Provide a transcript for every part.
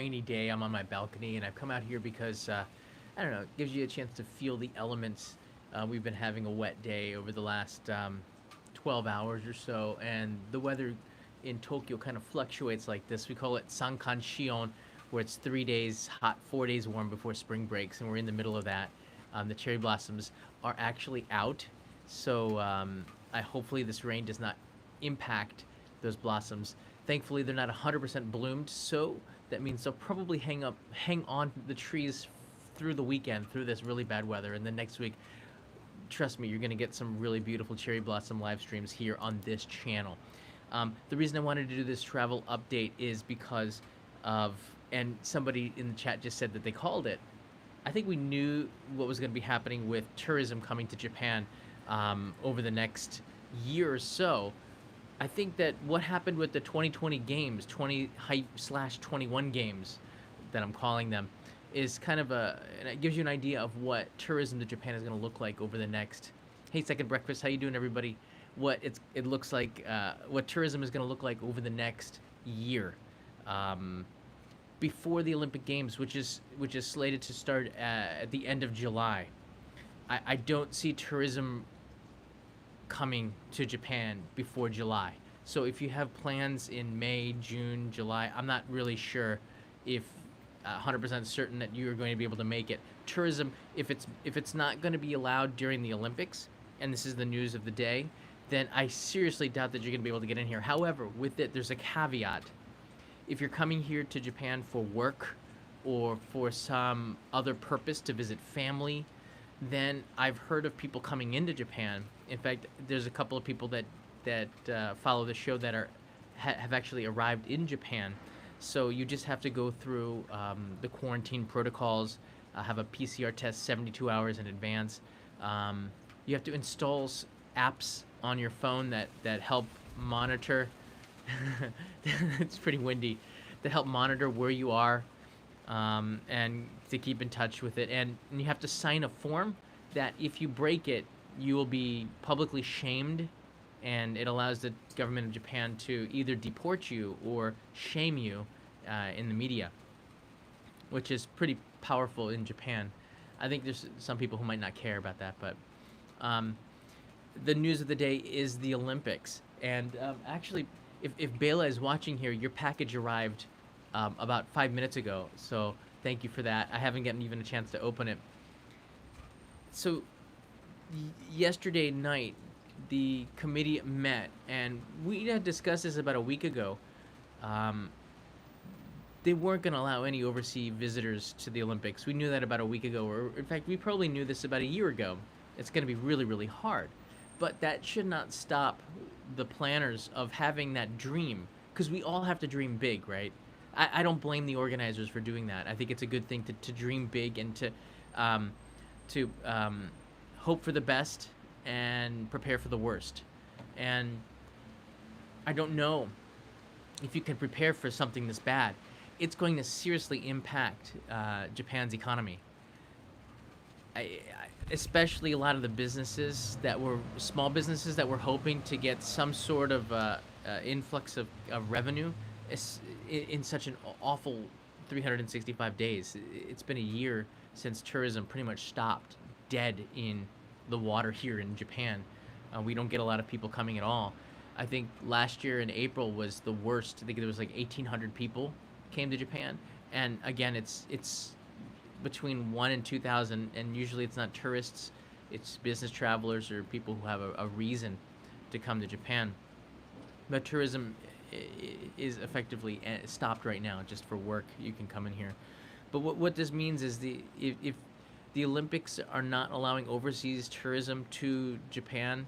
rainy day. I'm on my balcony, and I've come out here because I don't know, it gives you a chance to feel the elements. We've been having a wet day over the last 12 hours or so, and the weather in Tokyo kind of fluctuates like this. We call it Sankan Shion, where it's 3 days hot, 4 days warm before spring breaks, and we're in the middle of that. The cherry blossoms are actually out, so I hopefully this rain does not impact those blossoms. Thankfully, they're not 100% bloomed, so that means they'll probably hang on the trees through the weekend, through this really bad weather, and then next week, trust me, you're going to get some really beautiful cherry blossom live streams here on this channel. The reason I wanted to do this travel update is because of, and somebody in the chat just said that they called it. I think we knew what was going to be happening with tourism coming to Japan over the next year or so. I think that what happened with the 2020 games, 20 hype slash 21 games that I'm calling them, is kind of and it gives you an idea of what tourism to Japan is going to look like over the next. Hey, Second Breakfast, how you doing, everybody? It looks like, what tourism is going to look like over the next year, before the Olympic Games, which is slated to start at the end of July. I don't see tourism coming to Japan before July. So if you have plans in May, June, July, I'm not really sure if 100% certain that you're going to be able to make it. Tourism, if it's not going to be allowed during the Olympics, and this is the news of the day, then I seriously doubt that you're going to be able to get in here. However, with it, there's a caveat. If you're coming here to Japan for work or for some other purpose to visit family, then I've heard of people coming into Japan. In fact, there's a couple of people that follow the show that have actually arrived in Japan. So you just have to go through the quarantine protocols, have a PCR test 72 hours in advance. You have to install apps on your phone that help monitor. It's pretty windy. That help monitor where you are, and to keep in touch with it. And you have to sign a form that if you break it, you will be publicly shamed, and it allows the government of Japan to either deport you or shame you in the media, which is pretty powerful in Japan. I think there's some people who might not care about that, but the news of the day is the Olympics. And actually, if Bela is watching here, your package arrived about 5 minutes ago, so thank you for that. I haven't gotten even a chance to open it. So yesterday night, the committee met, and we had discussed this about a week ago. They weren't going to allow any overseas visitors to the Olympics. We knew that about a week ago, or in fact, we probably knew this about a year ago. It's going to be really, really hard. But that should not stop the planners of having that dream, because we all have to dream big, right? I don't blame the organizers for doing that. I think it's a good thing to dream big and to hope for the best and prepare for the worst. And I don't know if you can prepare for something this bad. It's going to seriously impact Japan's economy. Especially a lot of the businesses that were small businesses that were hoping to get some sort of influx of revenue in such an awful 365 days. It's been a year since tourism pretty much stopped dead in the water here in Japan. We don't get a lot of people coming at all. I think last year in April was the worst. I think there was like 1,800 people came to Japan, and again, it's between 1 and 2,000, and usually it's not tourists, it's business travelers or people who have a reason to come to Japan. But tourism is effectively stopped right now, just for work. You can come in here, but what this means is if the Olympics are not allowing overseas tourism to Japan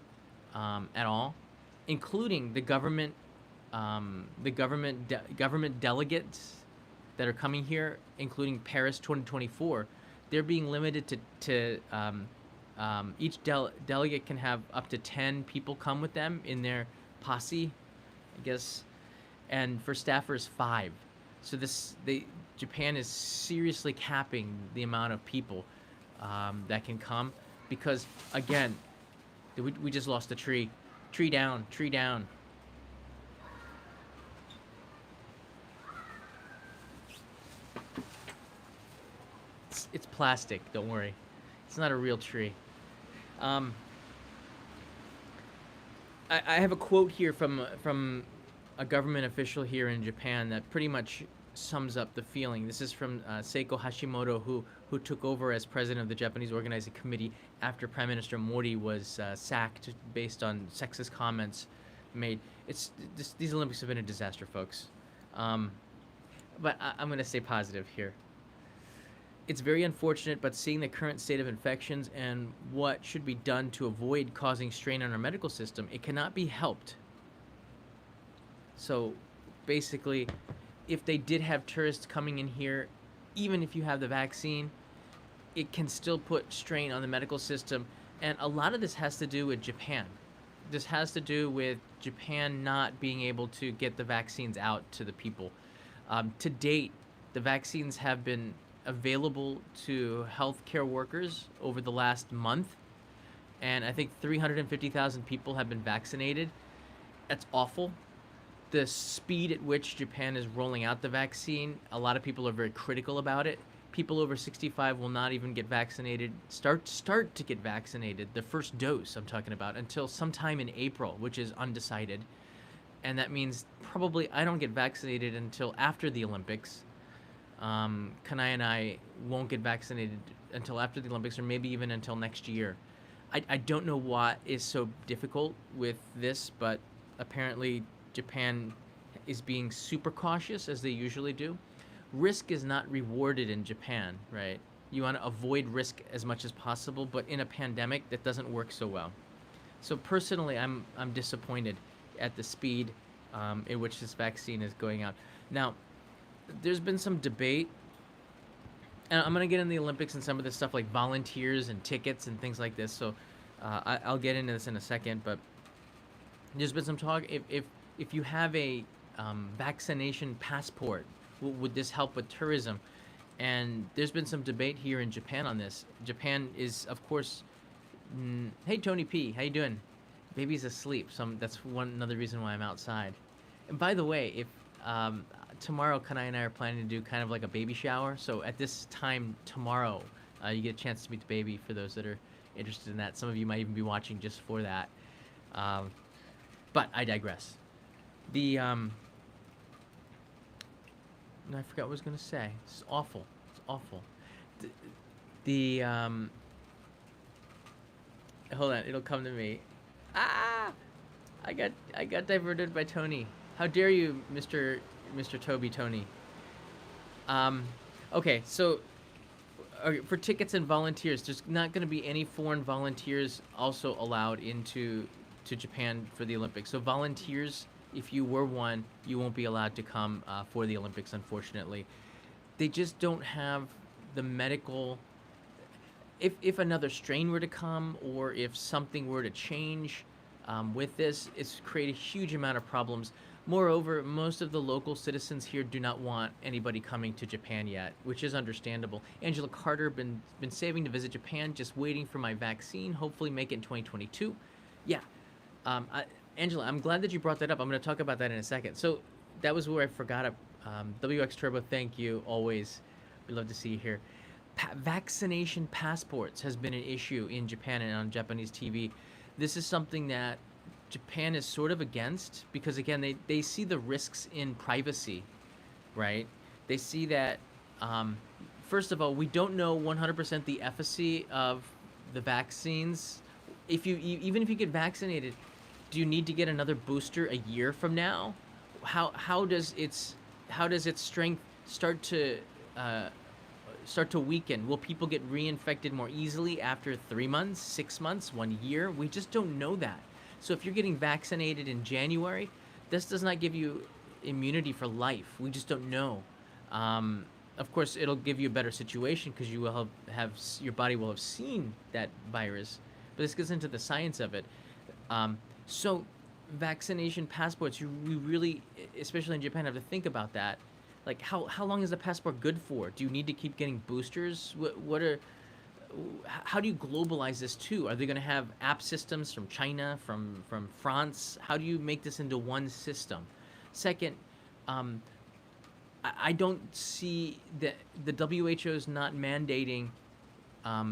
at all, including the government delegates that are coming here, including Paris 2024, they're being limited to each delegate can have up to 10 people come with them in their posse, I guess, and for staffers 5. So Japan is seriously capping the amount of people that can come, because again, we just lost a tree. Tree down, tree down. It's plastic. Don't worry, it's not a real tree. Um, I have a quote here from a government official here in Japan that pretty much sums up the feeling. This is from Seiko Hashimoto, who took over as president of the Japanese Organizing Committee after Prime Minister Modi was sacked based on sexist comments made. These Olympics have been a disaster, folks. Um, but I'm going to stay positive here. It's very unfortunate, but seeing the current state of infections and what should be done to avoid causing strain on our medical system, it cannot be helped. So basically, if they did have tourists coming in here, even if you have the vaccine, it can still put strain on the medical system. And a lot of this has to do with Japan. This has to do with Japan not being able to get the vaccines out to the people. To date, the vaccines have been available to healthcare workers over the last month, and I think 350,000 people have been vaccinated. That's awful. The speed at which Japan is rolling out the vaccine, a lot of people are very critical about it. People over 65 will not even get vaccinated, start to get vaccinated, the first dose I'm talking about, until sometime in April, which is undecided. And that means probably I don't get vaccinated until after the Olympics. Kanai and I won't get vaccinated until after the Olympics, or maybe even until next year. I don't know what is so difficult with this, but apparently Japan is being super cautious, as they usually do. Risk is not rewarded in Japan, right? You want to avoid risk as much as possible, but in a pandemic, that doesn't work so well. So personally, I'm disappointed at the speed in which this vaccine is going out. Now, there's been some debate, and I'm going to get into the Olympics and some of this stuff like volunteers and tickets and things like this, so I'll get into this in a second, but there's been some talk, if you have a vaccination passport, would this help with tourism? And there's been some debate here in Japan on this. Japan is, of course, hey Tony P, how you doing? Baby's asleep, so that's another reason why I'm outside. And by the way, if tomorrow Kanai and I are planning to do kind of like a baby shower, so at this time tomorrow, you get a chance to meet the baby for those that are interested in that. Some of you might even be watching just for that. But I digress. I forgot what I was going to say. It's awful. It's awful. Hold on, it'll come to me. Ah! I got diverted by Tony. How dare you, Mr. Toby Tony. Okay, so for tickets and volunteers, there's not going to be any foreign volunteers also allowed to Japan for the Olympics. So volunteers, if you were one, you won't be allowed to come for the Olympics, unfortunately. They just don't have the medical... If another strain were to come, or if something were to change with this, it's created a huge amount of problems. Moreover, most of the local citizens here do not want anybody coming to Japan yet, which is understandable. Angela Carter, been saving to visit Japan, just waiting for my vaccine, hopefully make it in 2022. Yeah. Angela, I'm glad that you brought that up. I'm going to talk about that in a second. So that was where I forgot. WX Turbo, thank you, always. We love to see you here. Vaccination passports has been an issue in Japan and on Japanese TV. This is something that Japan is sort of against because, again, they see the risks in privacy, right? They see that, first of all, we don't know 100% the efficacy of the vaccines. Even if you get vaccinated, do you need to get another booster a year from now? How does its strength start to weaken? Will people get reinfected more easily after 3 months, 6 months, 1 year? We just don't know that. So if you're getting vaccinated in January, this does not give you immunity for life. We just don't know. Of course, it'll give you a better situation because you will have your body will have seen that virus. But this gets into the science of it. So vaccination passports, we really, especially in Japan, have to think about that. Like, how long is the passport good for? Do you need to keep getting boosters? How do you globalize this too? Are they going to have app systems from China, from France? How do you make this into one system? Second, I don't see that the WHO is not mandating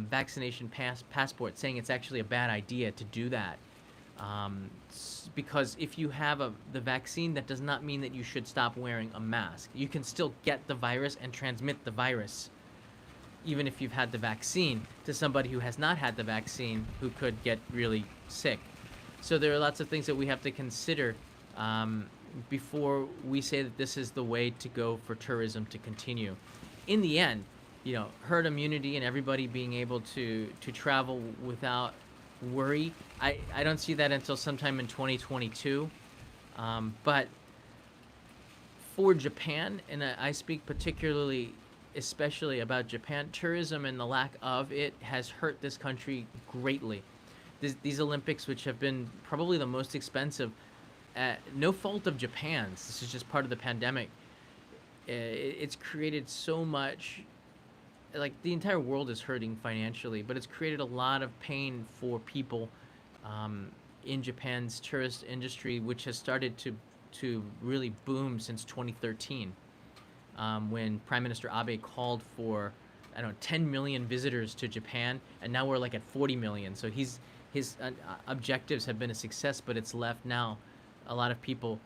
vaccination passport, saying it's actually a bad idea to do that. Because if you have the vaccine, that does not mean that you should stop wearing a mask. You can still get the virus and transmit the virus, even if you've had the vaccine, to somebody who has not had the vaccine who could get really sick. So there are lots of things that we have to consider before we say that this is the way to go for tourism to continue. In the end, herd immunity and everybody being able to travel without worry, I don't see that until sometime in 2022. But for Japan, and I speak especially about Japan, tourism and the lack of it has hurt this country greatly. These Olympics, which have been probably the most expensive, no fault of Japan's, this is just part of the pandemic. It's created so much, like the entire world is hurting financially, but it's created a lot of pain for people in Japan's tourist industry, which has started to really boom since 2013, when Prime Minister Abe called for, I don't know, 10 million visitors to Japan, and now we're like at 40 million. So his objectives have been a success, but it's left now a lot of people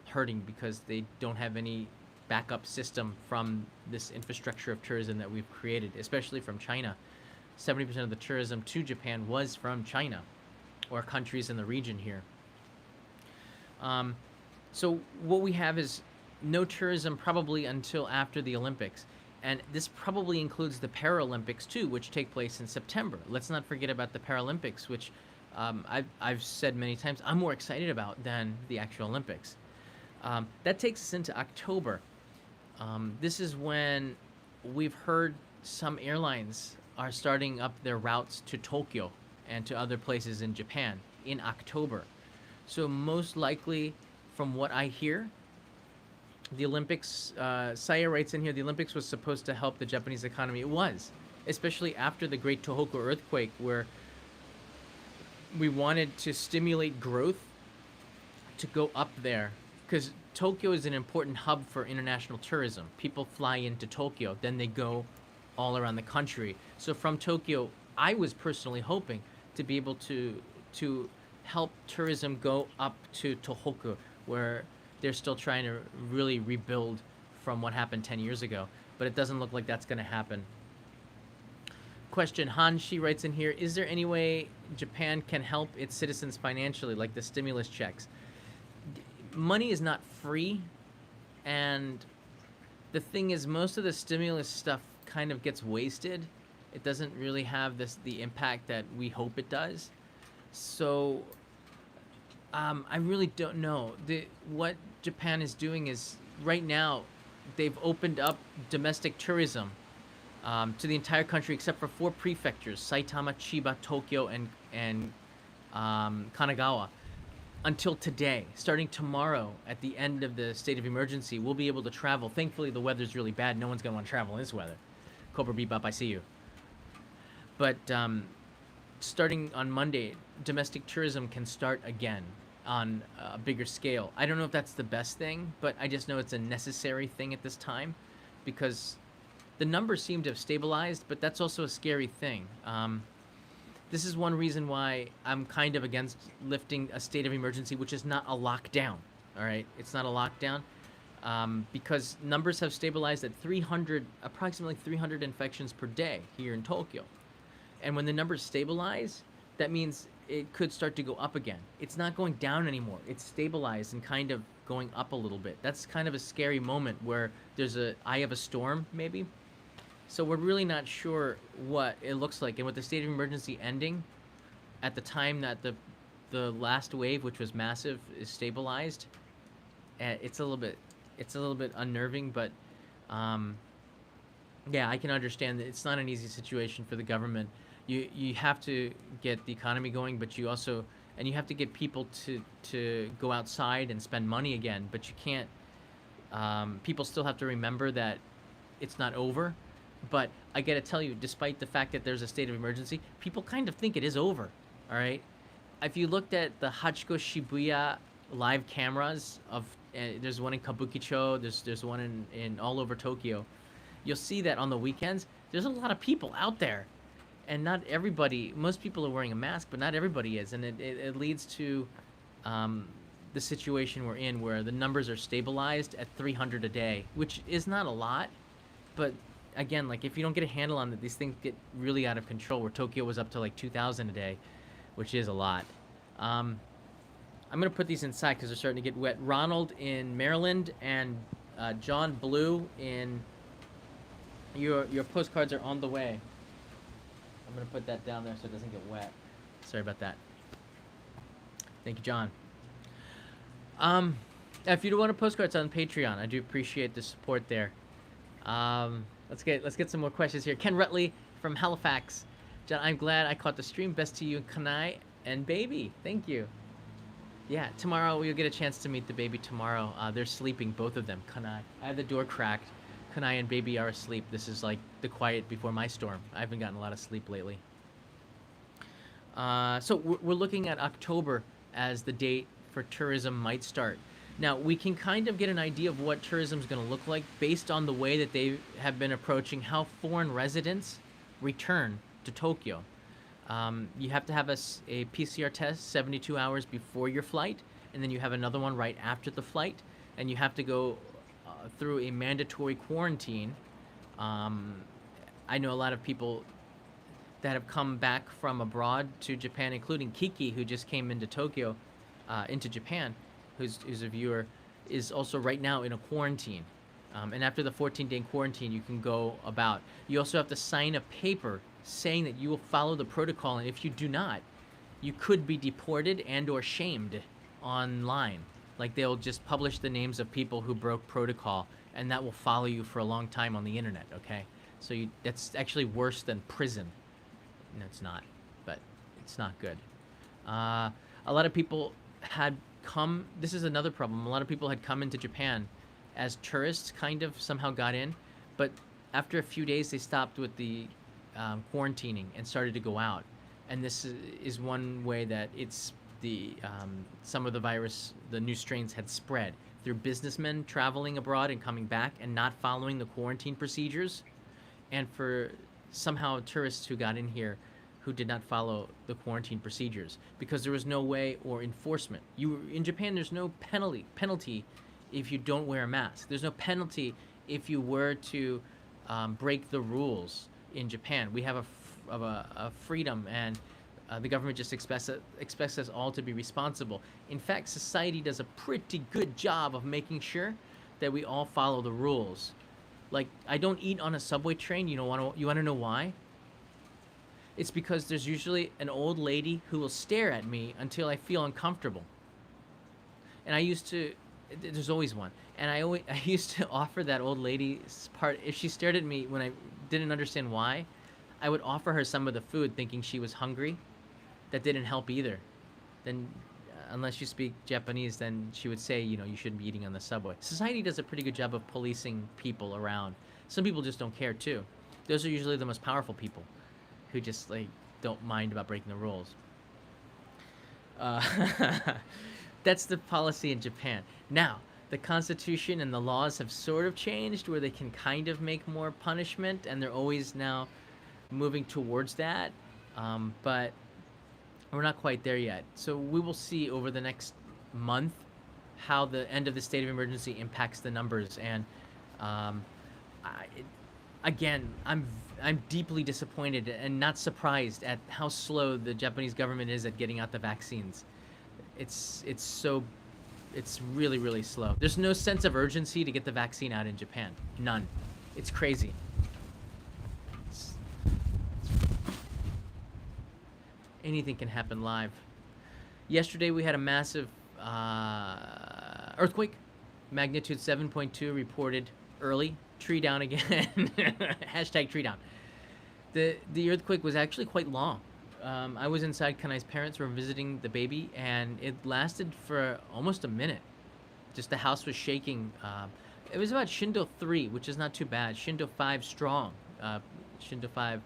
hurting because they don't have any backup system from this infrastructure of tourism that we've created, especially from China. 70% of the tourism to Japan was from China or countries in the region here. So what we have is no tourism probably until after the Olympics. And this probably includes the Paralympics too, which take place in September. Let's not forget about the Paralympics, which I've said many times I'm more excited about than the actual Olympics. That takes us into October. This is when we've heard some airlines are starting up their routes to Tokyo and to other places in Japan in October. So most likely, from what I hear, the Olympics, Saya writes in here, the Olympics was supposed to help the Japanese economy. It was, especially after the Great Tohoku earthquake, where we wanted to stimulate growth to go up there, because Tokyo is an important hub for international tourism. People fly into Tokyo, then they go all around the country. So from Tokyo, I was personally hoping to be able to help tourism go up to Tohoku, where they're still trying to really rebuild from what happened 10 years ago. But it doesn't look like that's going to happen. Question, Hanshi writes in here, is there any way Japan can help its citizens financially, like the stimulus checks? Money is not free, and the thing is, most of the stimulus stuff kind of gets wasted. It doesn't really have the impact that we hope it does. So I really don't know. What Japan is doing is, right now, they've opened up domestic tourism to the entire country except for 4 prefectures: Saitama, Chiba, Tokyo, and Kanagawa. Until today. Starting tomorrow, at the end of the state of emergency, we'll be able to travel. Thankfully, the weather's really bad. No one's going to want to travel in this weather. Cobra Bebop, I see you. But starting on Monday, domestic tourism can start again on a bigger scale. I don't know if that's the best thing, but I just know it's a necessary thing at this time, because the numbers seem to have stabilized, but that's also a scary thing. This is one reason why I'm kind of against lifting a state of emergency, which is not a lockdown. All right, it's not a lockdown, because numbers have stabilized at approximately 300 infections per day here in Tokyo. And when the numbers stabilize, that means it could start to go up again. It's not going down anymore. It's stabilized and kind of going up a little bit. That's kind of a scary moment where there's a eye of a storm, maybe. So we're really not sure what it looks like. And with the state of emergency ending at the time that the last wave, which was massive, is stabilized, it's a little bit unnerving. But yeah, I can understand that it's not an easy situation for the government. You have to get the economy going, but you also, and you have to get people to go outside and spend money again. But you can't. People still have to remember that it's not over. But I gotta tell you, despite the fact that there's a state of emergency, people kind of think it is over. All right. If you looked at the Hachiko Shibuya live cameras and there's one in Kabukicho. There's one in all over Tokyo. You'll see that on the weekends. There's a lot of people out there, and not everybody. Most people are wearing a mask, but not everybody is, and it leads to um, the situation we're in, where the numbers are stabilized at 300 a day, which is not a lot, but again, like if you don't get a handle on it, these things get really out of control. Where Tokyo was up to like 2,000 a day, which is a lot. Um, I'm gonna put these inside because they're starting to get wet. Ronald in Maryland and John Blue in your postcards are on the way. I'm gonna put that down there so it doesn't get wet. Sorry about that. Thank you, John. Um, if you do want a postcards on Patreon, I do appreciate the support there. Let's get some more questions here. Ken Rutley from Halifax. John, I'm glad I caught the stream. Best to you, Kanai and baby. Thank you. Yeah, tomorrow we'll get a chance to meet the baby tomorrow. They're sleeping, both of them. Kanai. I have the door cracked. Kanai and baby are asleep. This is like the quiet before my storm. I haven't gotten a lot of sleep lately. So we're looking at October as the date for tourism might start. Now, we can kind of get an idea of what tourism is going to look like based on the way that they have been approaching how foreign residents return to Tokyo. You have to have a PCR test 72 hours before your flight, and then you have another one right after the flight, and you have to go through a mandatory quarantine. I know a lot of people that have come back from abroad to Japan, including Kiki, who just came into Tokyo, into Japan, who's a viewer, is also right now in a quarantine. And after the 14-day quarantine, you can go about. You also have to sign a paper saying that you will follow the protocol, and if you do not, you could be deported and or shamed online. Like they'll just publish the names of people who broke protocol, and that will follow you for a long time on the internet, okay? So that's actually worse than prison. No, it's not, but it's not good. A lot of people had come, this is another problem, a lot of people had come into Japan as tourists, kind of somehow got in, but after a few days they stopped with the quarantining and started to go out. And this is one way that it's some of the virus, the new strains had spread through businessmen traveling abroad and coming back and not following the quarantine procedures, and for somehow tourists who got in here who did not follow the quarantine procedures because there was no way or enforcement. In Japan, there's no penalty if you don't wear a mask. There's no penalty if you were to break the rules. In Japan, we have a freedom, and the government just expects us all to be responsible. In fact, society does a pretty good job of making sure that we all follow the rules. Like, I don't eat on a subway train. You want to know why? It's because there's usually an old lady who will stare at me until I feel uncomfortable. And there's always one. And I used to offer that old lady part, if she stared at me when I didn't understand why, I would offer her some of the food thinking she was hungry. That didn't help either. Then, unless you speak Japanese, then she would say, you shouldn't be eating on the subway. Society does a pretty good job of policing people around. Some people just don't care too. Those are usually the most powerful people, who just don't mind about breaking the rules. That's the policy in Japan. Now, the constitution and the laws have sort of changed where they can kind of make more punishment, and they're always now moving towards that. But we're not quite there yet. So we will see over the next month how the end of the state of emergency impacts the numbers. And again, I'm deeply disappointed and not surprised at how slow the Japanese government is at getting out the vaccines. It's really, really slow. There's no sense of urgency to get the vaccine out in Japan. None. It's crazy. Anything can happen live. Yesterday we had a massive earthquake, magnitude 7.2 reported early. Tree down again. Hashtag tree down. The earthquake was actually quite long. I was inside. Kanai's parents were visiting the baby, and it lasted for almost a minute. Just the house was shaking. It was about Shindo 3, which is not too bad. Shindo 5 strong. Shindo 5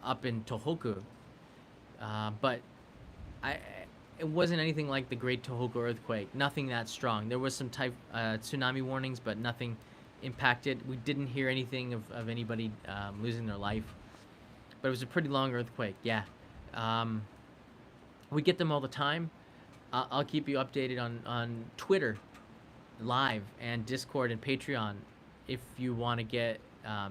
up in Tohoku. But it wasn't anything like the Great Tohoku earthquake. Nothing that strong. There was some tsunami warnings, but nothing impacted. We didn't hear anything of anybody losing their life. But it was a pretty long earthquake. Yeah. Um, we get them all the time. I'll keep you updated on Twitter live and Discord and Patreon if you want to get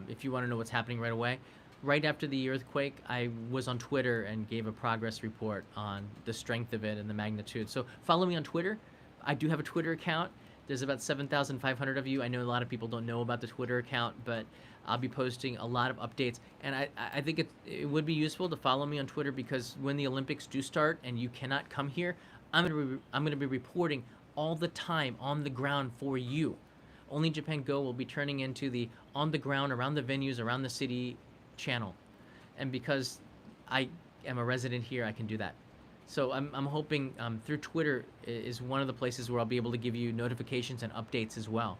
if you want to know what's happening right away. Right after the earthquake, I was on Twitter and gave a progress report on the strength of it and the magnitude. So follow me on Twitter. I do have a Twitter account. There's about 7,500 of you. I know a lot of people don't know about the Twitter account, but I'll be posting a lot of updates. And I think it would be useful to follow me on Twitter because when the Olympics do start and you cannot come here, I'm gonna be reporting all the time on the ground for you. Only Japan Go will be turning into the on the ground around the venues around the city channel, and because I am a resident here, I can do that. So I'm hoping through Twitter is one of the places where I'll be able to give you notifications and updates as well,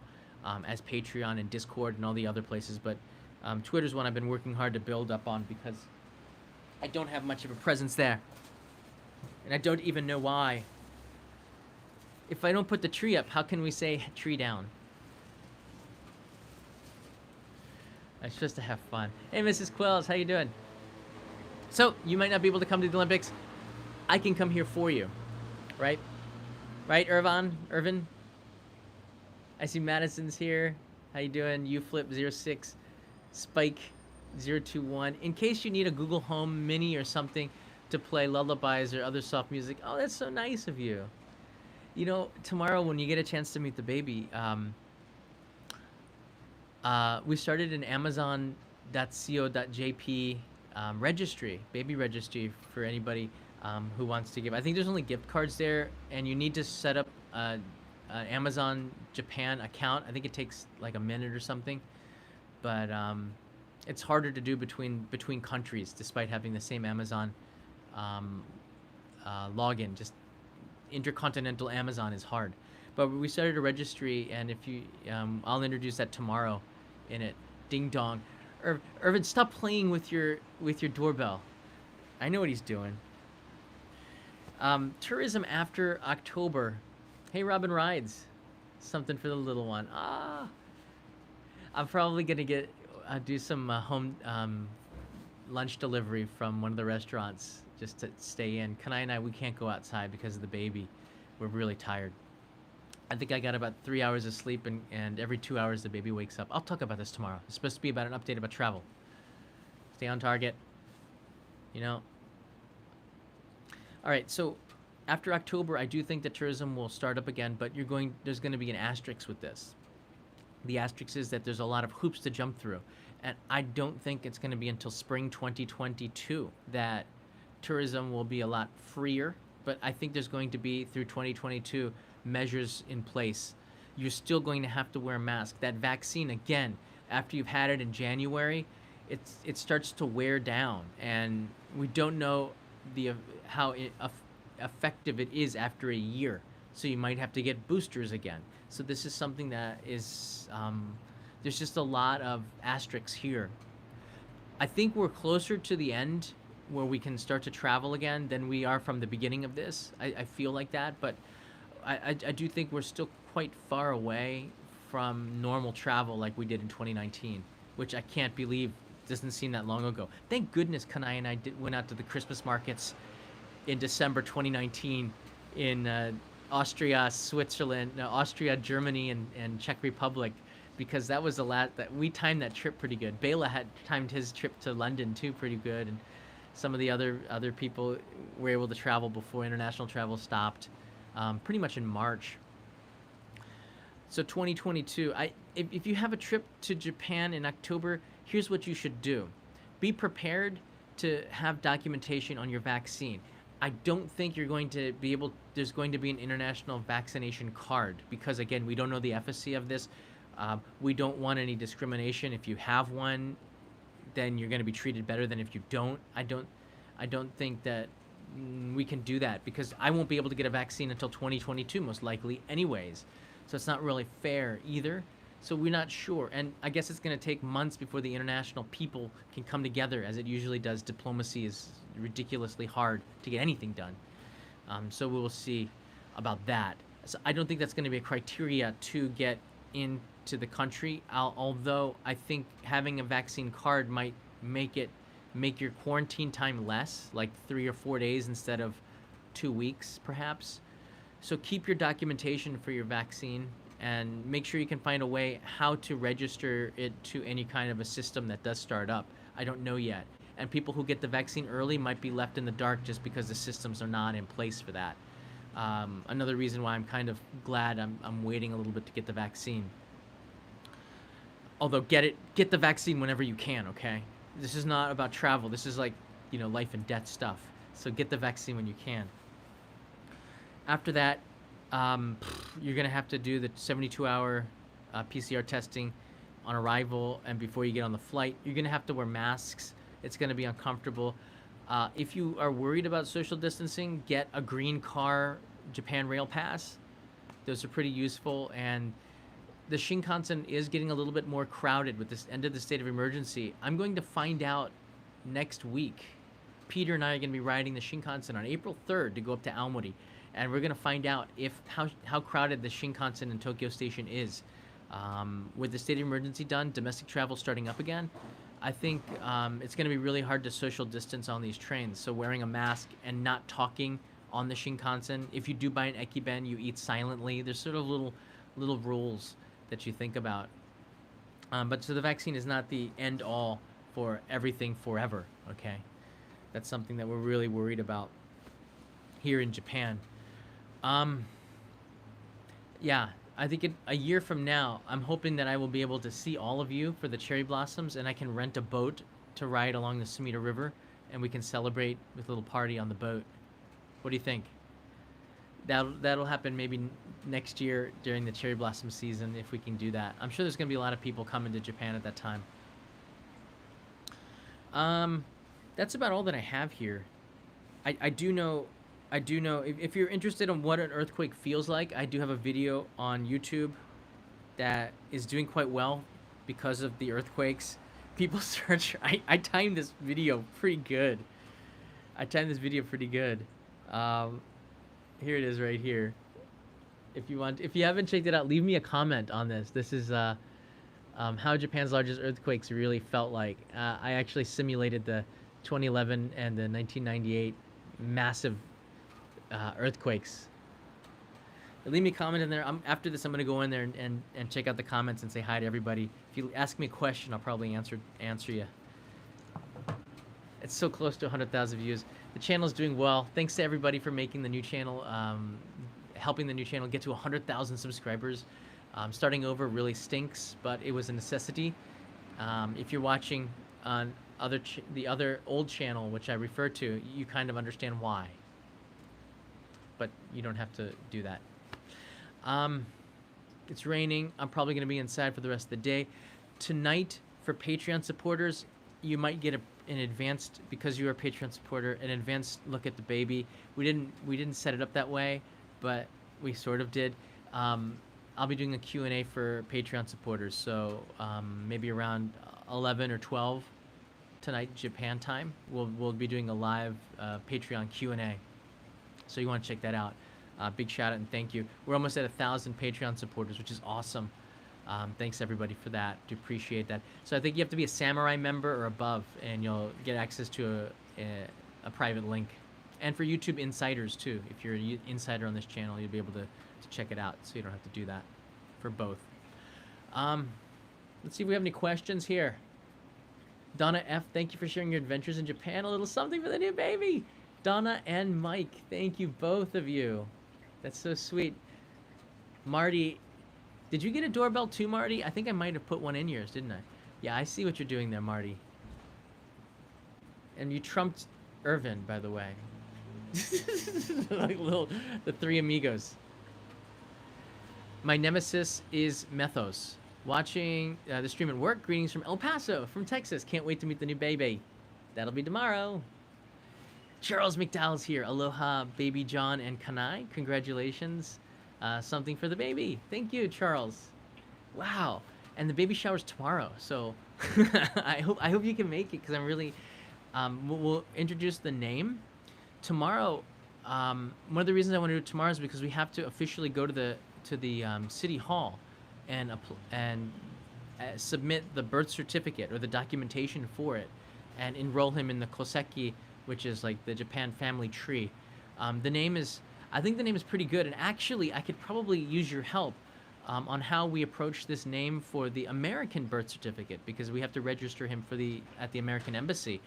as Patreon and Discord and all the other places. But Twitter's one I've been working hard to build up on because I don't have much of a presence there, and I don't even know why. If I don't put the tree up, how can we say tree down? I'm supposed to have fun. Hey, Mrs. Quills, how you doing? So, you might not be able to come to the Olympics. I can come here for you, right? Right, Irvin? I see Madison's here. How you doing? UFlip06, Spike021. In case you need a Google Home Mini or something to play lullabies or other soft music. Oh, that's so nice of you. You know, tomorrow when you get a chance to meet the baby, we started an Amazon.co.jp registry, baby registry for anybody who wants to give. I think there's only gift cards there, and you need to set up an Amazon Japan account. I think it takes like a minute or something, but it's harder to do between countries, despite having the same Amazon login. Just intercontinental Amazon is hard. But we started a registry, and if you, I'll introduce that tomorrow in it. Ding dong. Irvin, stop playing with your doorbell. I know what he's doing. Tourism after October. Hey, Robin Rides. Something for the little one. Ah. I'm probably going to do some home lunch delivery from one of the restaurants just to stay in. Kanai and I, we can't go outside because of the baby. We're really tired. I think I got about 3 hours of sleep, and every 2 hours the baby wakes up. I'll talk about this tomorrow. It's supposed to be about an update about travel. Stay on target. You know. All right, so after October, I do think that tourism will start up again, but there's going to be an asterisk with this. The asterisk is that there's a lot of hoops to jump through, and I don't think it's going to be until spring 2022 that tourism will be a lot freer, but I think there's going to be, through 2022, measures in place. You're still going to have to wear a mask. That vaccine, again, after you've had it in January, it starts to wear down, and we don't know how effective it is after a year. So you might have to get boosters again. So this is something that is, there's just a lot of asterisks here. I think we're closer to the end where we can start to travel again than we are from the beginning of this. I feel like that, but I do think we're still quite far away from normal travel like we did in 2019, which I can't believe doesn't seem that long ago. Thank goodness Kanai and I went out to the Christmas markets in December 2019 in Austria, Germany, and Czech Republic, because that was that we timed that trip pretty good. Bela had timed his trip to London too pretty good, and some of the other people were able to travel before international travel stopped, pretty much in March. So 2022, if you have a trip to Japan in October, here's what you should do. Be prepared to have documentation on your vaccine. I don't think there's going to be an international vaccination card because, again, we don't know the efficacy of this. We don't want any discrimination. If you have one, then you're going to be treated better than if you don't. I don't think that we can do that because I won't be able to get a vaccine until 2022 most likely anyways. So it's not really fair either. So we're not sure. And I guess it's going to take months before the international people can come together as it usually does. Diplomacy is ridiculously hard to get anything done. So we will see about that. So I don't think that's going to be a criteria to get into the country. Although I think having a vaccine card might make it make your quarantine time less, like 3 or 4 days instead of 2 weeks, perhaps. So keep your documentation for your vaccine and make sure you can find a way how to register it to any kind of a system that does start up. I don't know yet. And people who get the vaccine early might be left in the dark just because the systems are not in place for that. Another reason why I'm kind of glad I'm waiting a little bit to get the vaccine. Although get the vaccine whenever you can, okay? This is not about travel. This is like, life and death stuff. So get the vaccine when you can. After that, you're going to have to do the 72-hour PCR testing on arrival and before you get on the flight. You're going to have to wear masks. It's going to be uncomfortable. If you are worried about social distancing, get a green car Japan Rail Pass. Those are pretty useful. And the Shinkansen is getting a little bit more crowded with this end of the state of emergency. I'm going to find out next week. Peter and I are going to be riding the Shinkansen on April 3rd to go up to Aomori. And we're going to find out how crowded the Shinkansen in Tokyo Station is. With the state of emergency done, domestic travel starting up again, I think it's going to be really hard to social distance on these trains. So wearing a mask and not talking on the Shinkansen. If you do buy an ekiben, you eat silently. There's sort of little rules that you think about. But so the vaccine is not the end all for everything forever, okay? That's something that we're really worried about here in Japan. Yeah, I think a year from now, I'm hoping that I will be able to see all of you for the cherry blossoms, and I can rent a boat to ride along the Sumida River, and we can celebrate with a little party on the boat. What do you think? That'll happen maybe next year during the cherry blossom season if we can do that. I'm sure there's going to be a lot of people coming to Japan at that time. That's about all that I have here. I do know if you're interested in what an earthquake feels like, I do have a video on YouTube that is doing quite well because of the earthquakes. People search. I timed this video pretty good. Here it is right here. If you haven't checked it out, leave me a comment on this. This is how Japan's largest earthquakes really felt like. I actually simulated the 2011 and the 1998 massive earthquakes. Leave me a comment in there. After this, I'm going to go in there and check out the comments and say hi to everybody. If you ask me a question, I'll probably answer you. It's so close to 100,000 views. The channel's doing well. Thanks to everybody for making the new channel, helping the new channel get to 100,000 subscribers. Starting over really stinks, but it was a necessity. If you're watching on the other old channel, which I refer to, you kind of understand why. But you don't have to do that. It's raining. I'm probably going to be inside for the rest of the day. Tonight, for Patreon supporters, you might get an advanced, because you're a Patreon supporter, an advanced look at the baby. We didn't set it up that way, but we sort of did. I'll be doing a Q&A for Patreon supporters, so maybe around 11 or 12 tonight, Japan time. We'll be doing a live Patreon Q&A, so you want to check that out. Big shout out and thank you. We're almost at 1,000 Patreon supporters, which is awesome. Thanks everybody for that. Do appreciate that. So I think you have to be a Samurai member or above, and you'll get access to a private link. And for YouTube insiders too, if you're an insider on this channel, you'll be able to check it out. So you don't have to do that for both. Let's see if we have any questions here. Donna F, thank you for sharing your adventures in Japan. A little something for the new baby. Donna and Mike, thank you both of you. That's so sweet. Marty, did you get a doorbell too, Marty? I think I might have put one in yours, didn't I? Yeah, I see what you're doing there, Marty. And you trumped Irvin, by the way. Like the three amigos. My nemesis is Methos. Watching the stream at work. Greetings from El Paso, from Texas. Can't wait to meet the new baby. That'll be tomorrow. Charles McDowell's here. Aloha, baby John and Kanai. Congratulations. Something for the baby. Thank you, Charles. Wow. And the baby shower's tomorrow, so I hope you can make it, because I'm really we'll introduce the name tomorrow. One of the reasons I want to do it tomorrow is because we have to officially go to the city hall and submit the birth certificate or the documentation for it, and enroll him in the koseki, which is like the Japan family tree. The name is, I think the name is pretty good, and actually, I could probably use your help on how we approach this name for the American birth certificate, because we have to register him at the American embassy,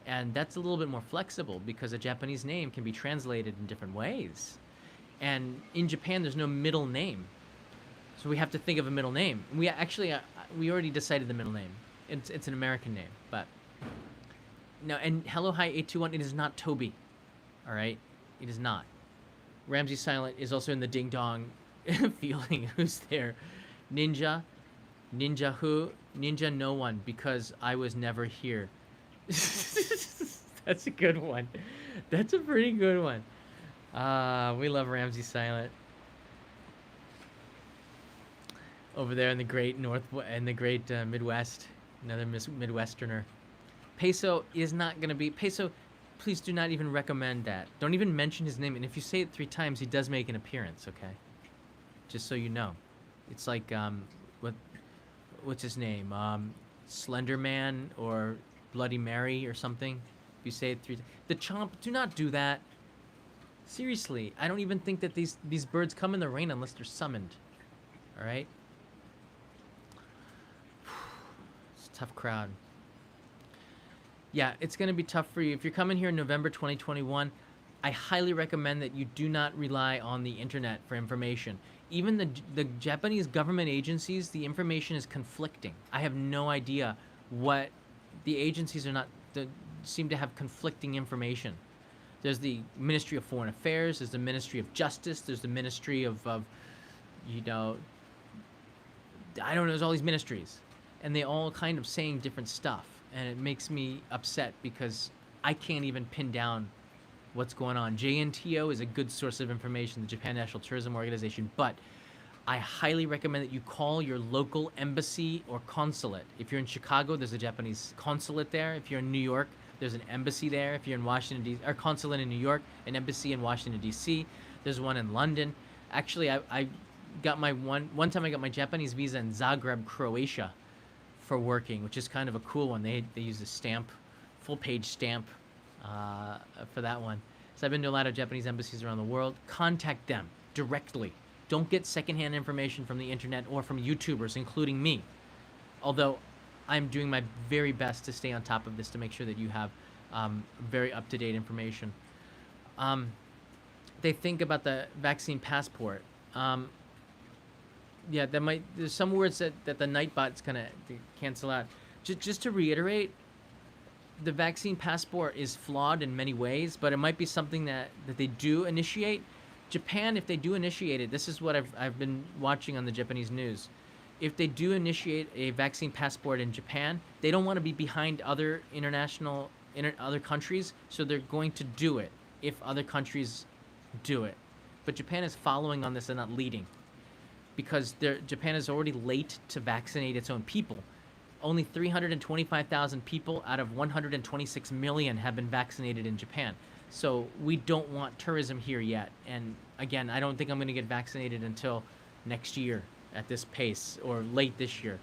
and that's a little bit more flexible because a Japanese name can be translated in different ways. And in Japan, there's no middle name, so we have to think of a middle name. We actually we already decided the middle name. It's an American name, but no. And hello, hi, 821. It is not Toby. All right, it is not. Ramsey Silent is also in the ding dong feeling. Who's there? Ninja, Ninja who? Ninja no one, because I was never here. That's a good one. That's a pretty good one. We love Ramsey Silent. Over there in the great Midwest, another Midwesterner. Peso is not gonna be Peso. Please do not even recommend that. Don't even mention his name. And if you say it 3 times, he does make an appearance. Okay, just so you know. It's like what's his name? Slender Man or Bloody Mary or something. If you say it 3 times, the Chomp. Do not do that. Seriously, I don't even think that these birds come in the rain unless they're summoned. All right. It's a tough crowd. Yeah, it's going to be tough for you. If you're coming here in November 2021, I highly recommend that you do not rely on the internet for information. Even the Japanese government agencies, the information is conflicting. I have no idea what the agencies are not seem to have conflicting information. There's the Ministry of Foreign Affairs, there's the Ministry of Justice, there's the Ministry of you know, I don't know, there's all these ministries, and they all kind of saying different stuff. And it makes me upset because I can't even pin down what's going on. JNTO is a good source of information, the Japan National Tourism Organization, but I highly recommend that you call your local embassy or consulate. If you're in Chicago, there's a Japanese consulate there. If you're in New York, there's an embassy there. If you're in Washington, D.C., or consulate in New York, an embassy in Washington, D.C. There's one in London. Actually, I got my one time I got my Japanese visa in Zagreb, Croatia, for working, which is kind of a cool one. They use a stamp, full page stamp for that one. So I've been to a lot of Japanese embassies around the world. Contact them directly. Don't get secondhand information from the internet or from YouTubers, including me. Although I'm doing my very best to stay on top of this to make sure that you have very up-to-date information. They think about the vaccine passport. Yeah, there's some words that the Nightbot's gonna cancel out. Just to reiterate, the vaccine passport is flawed in many ways, but it might be something that they do initiate. Japan, if they do initiate it, this is what I've been watching on the Japanese news. If they do initiate a vaccine passport in Japan, they don't want to be behind other other countries, so they're going to do it if other countries do it. But Japan is following on this and not leading, because Japan is already late to vaccinate its own people. Only 325,000 people out of 126 million have been vaccinated in Japan. So we don't want tourism here yet. And again, I don't think I'm going to get vaccinated until next year at this pace, or late this year.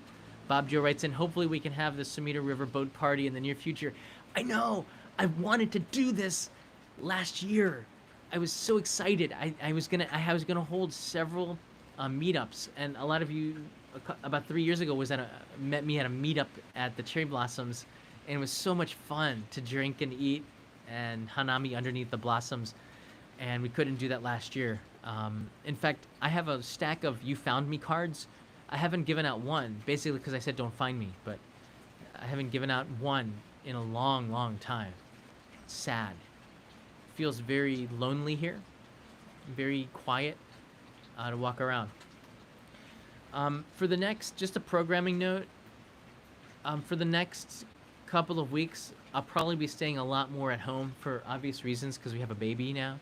Bob Joe writes in, hopefully we can have the Sumida River boat party in the near future. I know! I wanted to do this last year. I was so excited. I was gonna hold several meetups, and a lot of you about 3 years ago met me at a meetup at the Cherry Blossoms, and it was so much fun to drink and eat and hanami underneath the blossoms, and we couldn't do that last year. In fact, I have a stack of You Found Me cards. I haven't given out one, basically because I said don't find me, but I haven't given out one in a long, long time. It's sad. It feels very lonely here, very quiet to walk around. For the next, just a programming note, for the next couple of weeks, I'll probably be staying a lot more at home for obvious reasons because we have a baby now.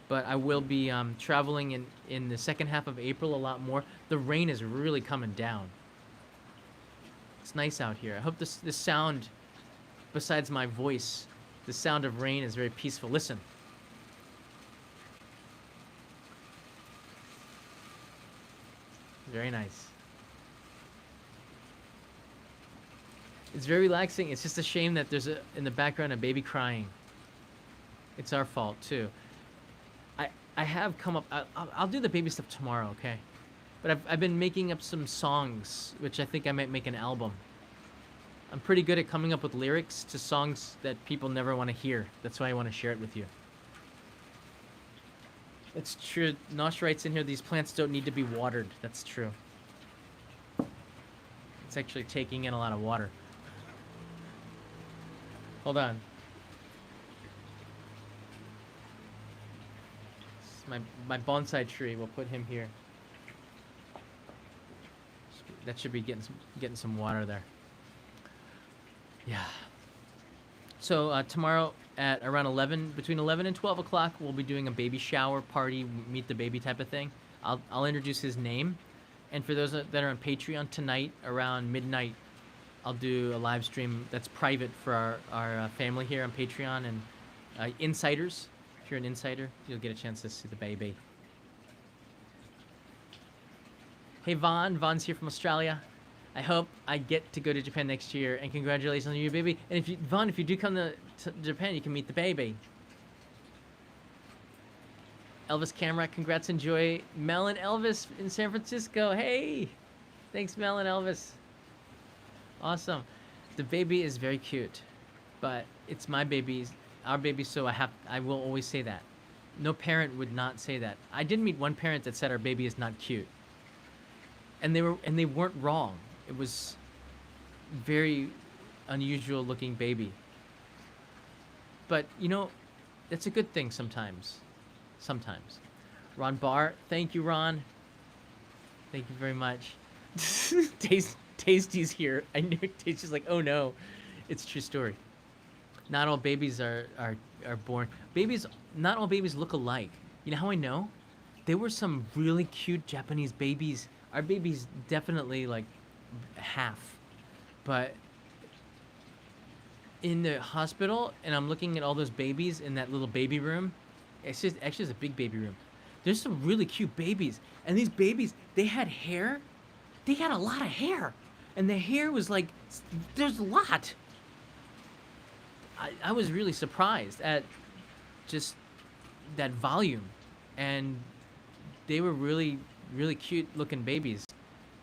But I will be traveling in the second half of April a lot more. The rain is really coming down. It's nice out here. I hope this sound, besides my voice, the sound of rain is very peaceful. Listen. Very nice. It's very relaxing. It's just a shame that there's in the background a baby crying. It's our fault too. I have come up. I'll do the baby stuff tomorrow, okay? But I've been making up some songs, which I think I might make an album. I'm pretty good at coming up with lyrics to songs that people never want to hear. That's why I want to share it with you. It's true. Nosh writes in here, these plants don't need to be watered. That's true. It's actually taking in a lot of water. Hold on. My bonsai tree. We'll put him here. That should be getting some water there. Yeah. So tomorrow at around 11, between 11 and 12 o'clock, we'll be doing a baby shower party, meet the baby type of thing. I'll introduce his name, and for those that are on Patreon tonight around midnight, I'll do a live stream that's private for our family here on Patreon and insiders. If you're an insider, you'll get a chance to see the baby. Hey Vaughn, Vaughn's here from Australia. I hope I get to go to Japan next year, and congratulations on your baby. And if you, Vaughn, if you do come to Japan, you can meet the baby. Elvis Camera, congrats, enjoy. Mel and Elvis in San Francisco. Hey, thanks, Mel and Elvis. Awesome. The baby is very cute, but it's my baby, our baby, so I will always say that. No parent would not say that. I did meet one parent that said our baby is not cute, and they weren't wrong. It was very unusual looking baby. But you know, that's a good thing sometimes. Sometimes. Ron Barr, thank you, Ron. Thank you very much. Tasty's here. I knew Tasty's like, oh no, it's a true story. Not all babies are born. Not all babies look alike. You know how I know? There were some really cute Japanese babies. Our baby's definitely like half, but in the hospital, and I'm looking at all those babies in that little baby room. It's just actually it's a big baby room. There's some really cute babies, and these babies, they had hair. They had a lot of hair, and the hair was like, there's a lot. I was really surprised at just that volume, and they were really really cute looking babies.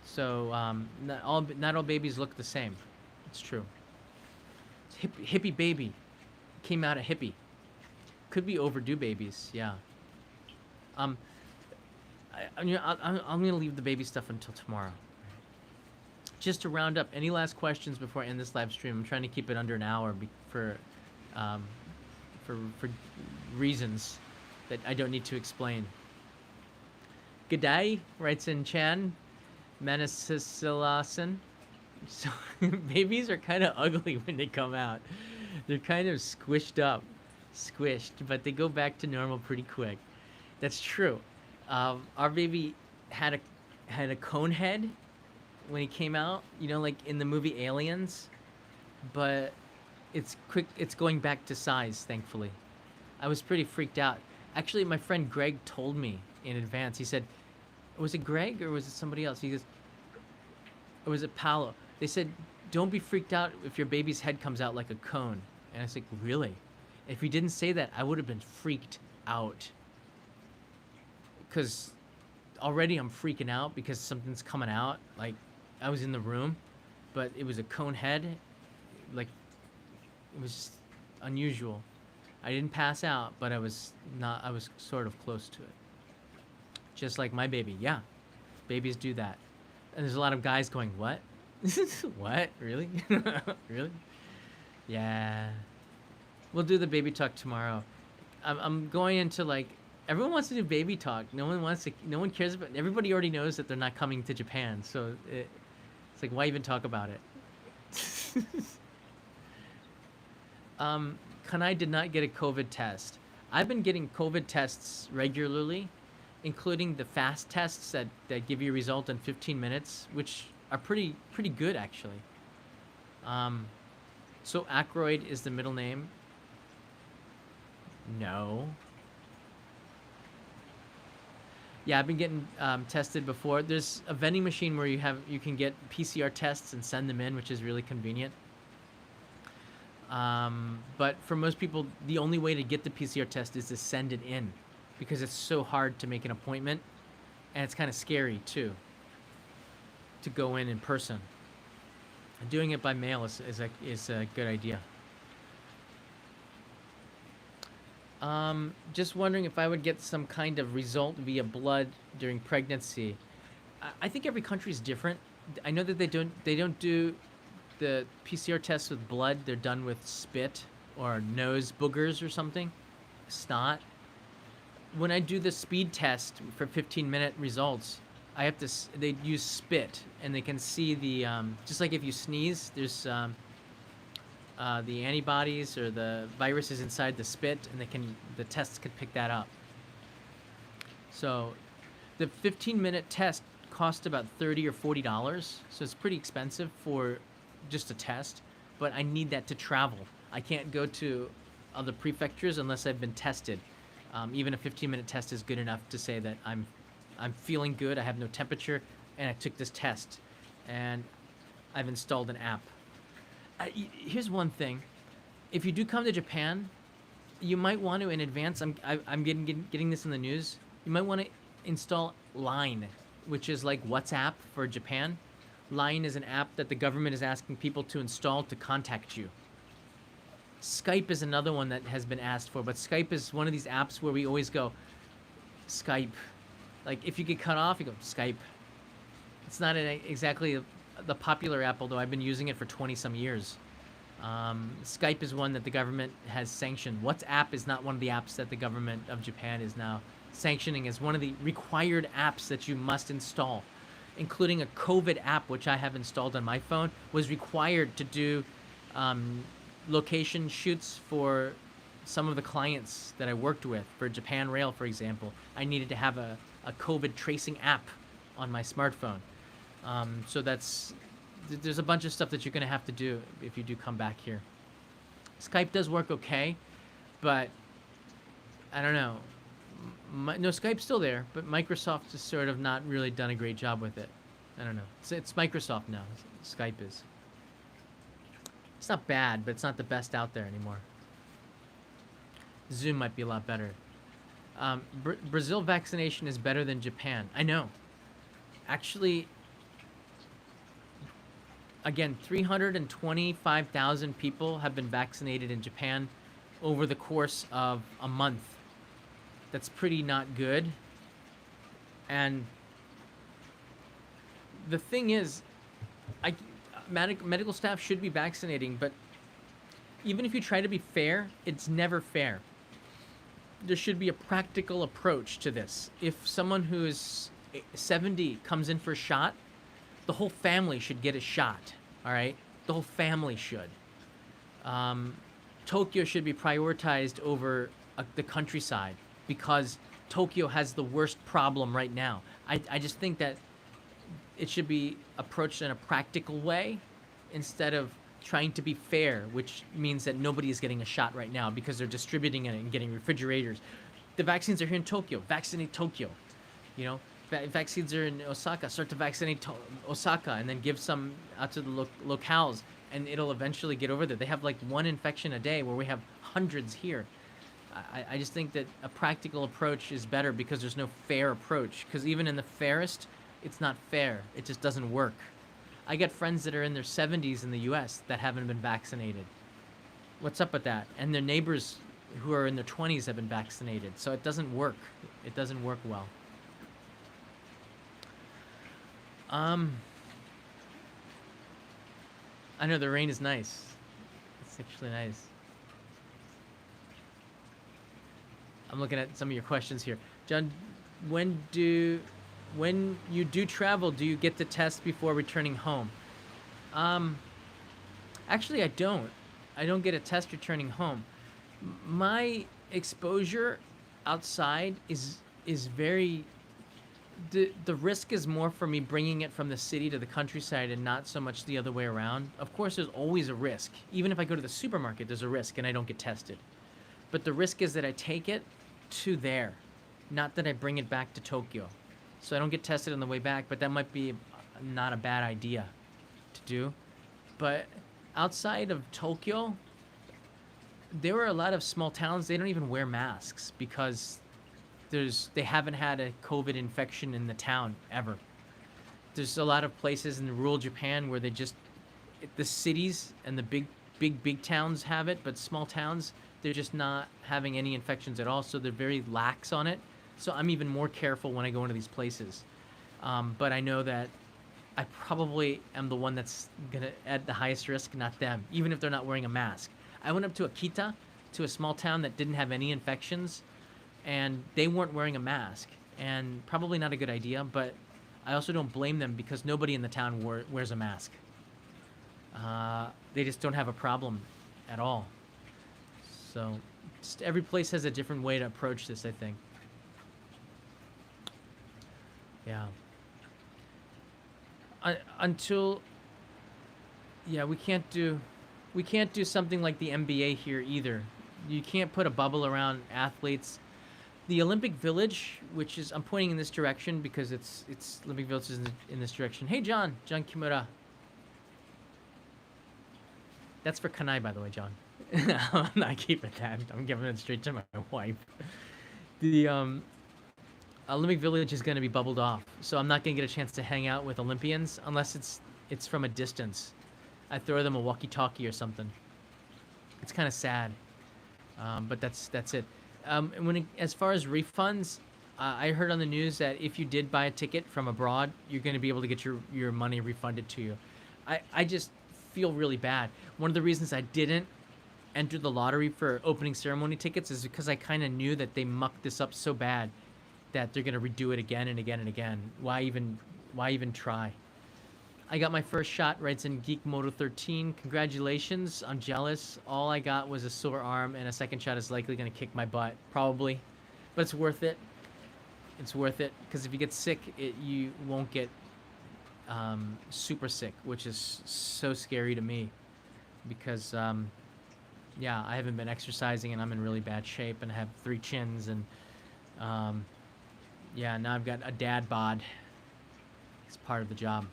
So not all babies look the same. It's true. Hippie baby came out a hippie. Could be overdue babies. Yeah. I'm gonna leave the baby stuff until tomorrow. Just to round up, any last questions before I end this live stream? I'm trying to keep it under an hour for reasons that I don't need to explain. G'day, writes in Chan Manasisilasan. So babies are kind of ugly when they come out. They're kind of squished, but they go back to normal pretty quick. That's true. Our baby had a cone head when he came out, you know, like in the movie Aliens, but it's going back to size, thankfully. I was pretty freaked out. Actually, my friend Greg told me in advance. He said, was it Greg or was it somebody else? He goes, or was it Paolo? They said, don't be freaked out if your baby's head comes out like a cone. And I was like, really? If he didn't say that, I would have been freaked out. Because already I'm freaking out because something's coming out. Like, I was in the room, but it was a cone head. Like, it was just unusual. I didn't pass out, but I was sort of close to it. Just like my baby. Yeah, babies do that. And there's a lot of guys going, what? What? Really? Really? Yeah. We'll do the baby talk tomorrow. I'm going into like, everyone wants to do baby talk. No one cares about, everybody already knows that they're not coming to Japan. So it's like, why even talk about it? Kanai did not get a COVID test. I've been getting COVID tests regularly, including the fast tests that give you a result in 15 minutes, which are pretty good actually. So Ackroyd is the middle name. No. Yeah, I've been getting tested before. There's a vending machine where you can get PCR tests and send them in, which is really convenient. But for most people, the only way to get the PCR test is to send it in, because it's so hard to make an appointment, and it's kind of scary too to go in person. Doing it by mail is a good idea. Just wondering if I would get some kind of result via blood during pregnancy. I think every country is different. I know that they don't do the PCR tests with blood. They're done with spit or nose boogers or something, snot. When I do the speed test for 15-minute results, I have to. They use spit, and they can see the just like if you sneeze, there's the antibodies or the viruses inside the spit, and the tests could pick that up. So, the 15-minute test cost about $30 or $40, so it's pretty expensive for just a test. But I need that to travel. I can't go to other prefectures unless I've been tested. Even a 15-minute test is good enough to say that I'm feeling good. I have no temperature, and I took this test, and I've installed an app. Here's one thing: if you do come to Japan, you might want to in advance. I'm getting this in the news. You might want to install Line, which is like WhatsApp for Japan. Line is an app that the government is asking people to install to contact you. Skype is another one that has been asked for, but Skype is one of these apps where we always go Skype. Like if you get cut off, you go Skype. It's not exactly the popular app, although I've been using it for 20 some years. Skype is one that the government has sanctioned. WhatsApp is not one of the apps that the government of Japan is now sanctioning as one of the required apps that you must install, including a COVID app, which I have installed on my phone, was required to do location shoots for some of the clients that I worked with. For Japan Rail, for example, I needed to have a COVID tracing app on my smartphone. So there's a bunch of stuff that you're going to have to do if you do come back here. Skype does work okay, but I don't know. No, Skype's still there, but Microsoft has sort of not really done a great job with it. I don't know. It's Microsoft now. Skype is. It's not bad, but it's not the best out there anymore. Zoom might be a lot better. Brazil vaccination is better than Japan. I know. Actually, again, 325,000 people have been vaccinated in Japan over the course of a month. That's pretty not good. And the thing is, medical staff should be vaccinating, but even if you try to be fair, it's never fair. There should be a practical approach to this. If someone who is 70 comes in for a shot, the whole family should get a shot, all right? The whole family should. Tokyo should be prioritized over the countryside because Tokyo has the worst problem right now. I just think that it should be approached in a practical way instead of trying to be fair, which means that nobody is getting a shot right now because they're distributing it and getting refrigerators. The vaccines are here in Tokyo. Vaccinate Tokyo. You know, vaccines are in Osaka. Start to vaccinate Osaka and then give some out to the locales, and it'll eventually get over there. They have like one infection a day where we have hundreds here. I just think that a practical approach is better because there's no fair approach. Because even in the fairest, it's not fair. It just doesn't work. I get friends that are in their 70s in the U.S. that haven't been vaccinated. What's up with that? And their neighbors who are in their 20s have been vaccinated. So it doesn't work. It doesn't work well. I know the rain is nice. It's actually nice. I'm looking at some of your questions here. John, when you do travel, do you get the test before returning home? Actually, I don't. I don't get a test returning home. My exposure outside is very... The risk is more for me bringing it from the city to the countryside and not so much the other way around. Of course, there's always a risk. Even if I go to the supermarket, there's a risk and I don't get tested. But the risk is that I take it to there. not that I bring it back to Tokyo. So I don't get tested on the way back, but that might be not a bad idea to do. But outside of Tokyo, there were a lot of small towns, they don't even wear masks because they haven't had a COVID infection in the town ever. There's a lot of places in rural Japan where the cities and the big towns have it, but small towns, they're just not having any infections at all, so they're very lax on it. So I'm even more careful when I go into these places. But I know that I probably am the one that's gonna at the highest risk, not them, even if they're not wearing a mask. I went up to Akita, to a small town that didn't have any infections, and they weren't wearing a mask, and probably not a good idea, but I also don't blame them because nobody in the town wears a mask. They just don't have a problem at all. So just every place has a different way to approach this, I think. Yeah. Until yeah, we can't do something like the NBA here either. You can't put a bubble around athletes. The Olympic Village, which is I'm pointing in this direction because it's Olympic Village is in this direction. Hey John Kimura. That's for Kanai, by the way, John. I'm not keeping that. I'm giving it straight to my wife. The Olympic Village is going to be bubbled off, so I'm not going to get a chance to hang out with Olympians unless it's from a distance. I throw them a walkie-talkie or something. It's kind of sad, but that's it. As far as refunds, I heard on the news that if you did buy a ticket from abroad, you're going to be able to get your money refunded to you. I just feel really bad. One of the reasons I didn't enter the lottery for opening ceremony tickets is because I kind of knew that they mucked this up so bad that they're gonna redo it again and again and again. Why even try? I got my first shot, writes in Geek Moto 13. Congratulations, I'm jealous. All I got was a sore arm, and a second shot is likely gonna kick my butt, probably. But it's worth it. It's worth it because if you get sick, you won't get super sick, which is so scary to me because yeah, I haven't been exercising and I'm in really bad shape and I have 3 chins and yeah, now I've got a dad bod. It's part of the job.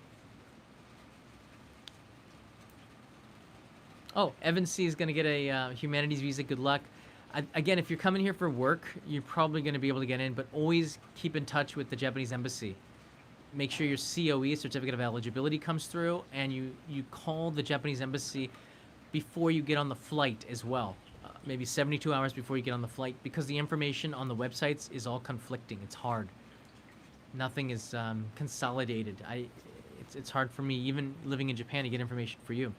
Oh, Evan C is going to get a humanities visa. Good luck. Again, if you're coming here for work, you're probably going to be able to get in, but always keep in touch with the Japanese embassy. Make sure your COE, certificate of eligibility, comes through, and you call the Japanese embassy before you get on the flight as well. Maybe 72 hours before you get on the flight, because the information on the websites is all conflicting. It's hard. Nothing is consolidated. It's hard for me, even living in Japan, to get information for you.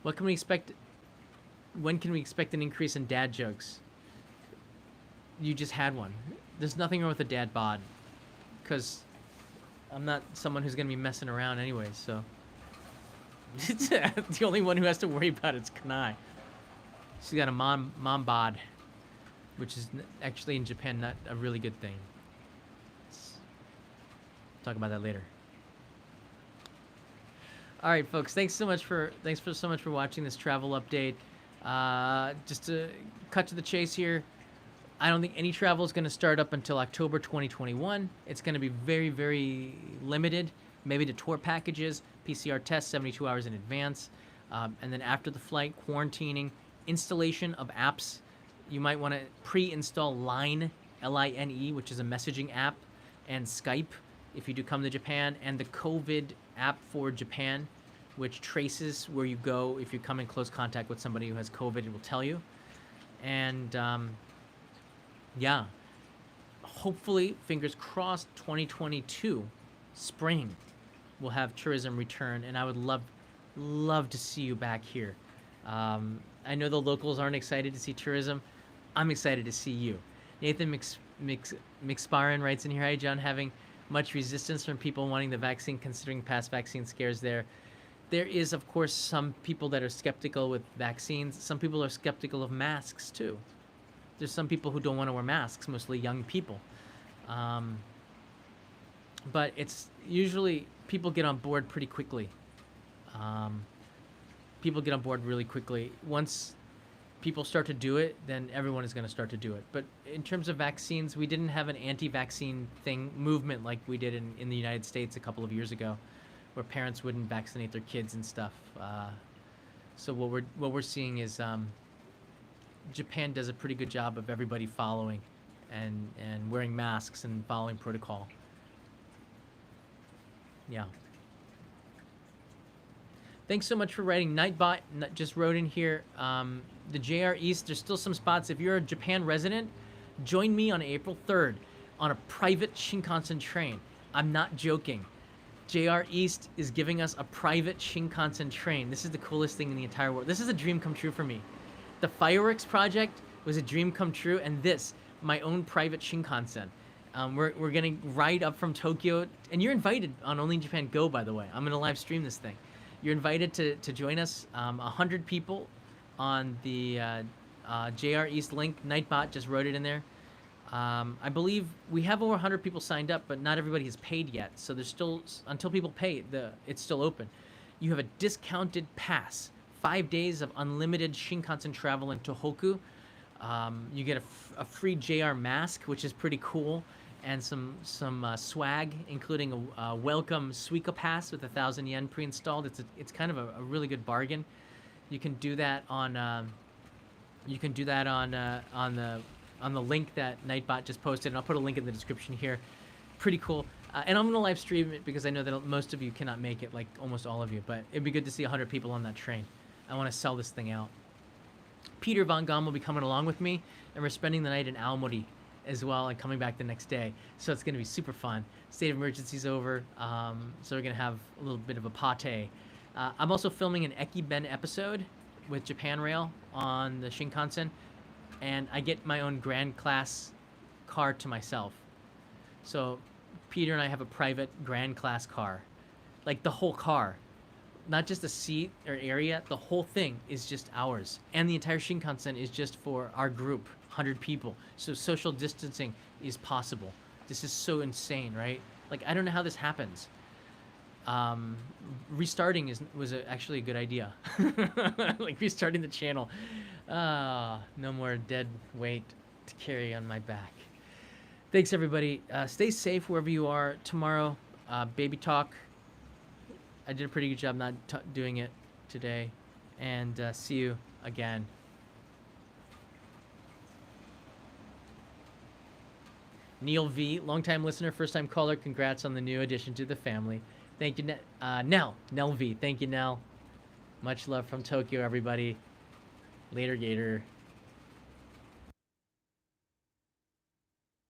What can we expect? When can we expect an increase in dad jokes? You just had one. There's nothing wrong with a dad bod, because I'm not someone who's gonna be messing around anyway. So the only one who has to worry about it's Kanai. She's got a mom bod, which is actually in Japan not a really good thing. Talk about that later. All right, folks. Thanks so much for watching this travel update. Just to cut to the chase here, I don't think any travel is going to start up until October 2021. It's going to be very, very limited, maybe to tour packages, PCR tests 72 hours in advance, and then after the flight, quarantining, installation of apps. You might want to pre-install Line, Line, which is a messaging app, and Skype if you do come to Japan, and the COVID app for Japan, which traces where you go if you come in close contact with somebody who has COVID. It will tell you. And yeah, hopefully, fingers crossed, 2022 spring we'll have tourism return, and I would love to see you back here. I know the locals aren't excited to see tourism. I'm excited to see you. Nathan McSparren writes in here, "Hi John, having much resistance from people wanting the vaccine considering past vaccine scares there. There is, of course, some people that are skeptical with vaccines. Some people are skeptical of masks, too. There's some people who don't want to wear masks, mostly young people. But it's usually people get on board pretty quickly. People get on board really quickly. Once people start to do it, then everyone is going to start to do it. But in terms of vaccines, we didn't have an anti-vaccine movement like we did in the United States a couple of years ago, where parents wouldn't vaccinate their kids and stuff. So what we're seeing is Japan does a pretty good job of everybody following and wearing masks and following protocol. Yeah. Thanks so much for writing. Nightbot just wrote in here. The JR East, there's still some spots. If you're a Japan resident, join me on April 3rd on a private Shinkansen train. I'm not joking. JR East is giving us a private Shinkansen train. This is the coolest thing in the entire world. This is a dream come true for me. The fireworks project was a dream come true, and this, my own private Shinkansen. We're going to ride up from Tokyo, and you're invited on Only in Japan Go, by the way. I'm going to live stream this thing. You're invited to join us. 100 people on the JR East link. Nightbot just wrote it in there. I believe we have over 100 people signed up, but not everybody has paid yet. So there's still, until people pay, it's still open. You have a discounted pass. 5 days of unlimited Shinkansen travel in Tohoku. You get a free JR mask, which is pretty cool, and some swag, including a welcome Suica pass with 1,000 yen pre-installed. It's kind of a really good bargain. You can do that on the link that Nightbot just posted, and I'll put a link in the description here. Pretty cool. And I'm gonna live stream it because I know that most of you cannot make it, like almost all of you. But it'd be good to see 100 people on that train. I want to sell this thing out. Peter Von Gom will be coming along with me, and we're spending the night in Aomori as well and coming back the next day. So it's going to be super fun. State of emergency's over, so we're going to have a little bit of a pate. I'm also filming an Ekiben episode with Japan Rail on the Shinkansen, and I get my own Grand Class car to myself. So Peter and I have a private Grand Class car. Like the whole car. Not just a seat or area, the whole thing is just ours. And the entire Shinkansen is just for our group, 100 people. So social distancing is possible. This is so insane, right? Like, I don't know how this happens. Restarting was actually a good idea. Like, restarting the channel. No more dead weight to carry on my back. Thanks, everybody. Stay safe wherever you are. Tomorrow, baby talk. I did a pretty good job not doing it today. And see you again. Neil V, longtime listener, first-time caller. Congrats on the new addition to the family. Thank you, Nell V. Thank you, Nell. Much love from Tokyo, everybody. Later, Gator.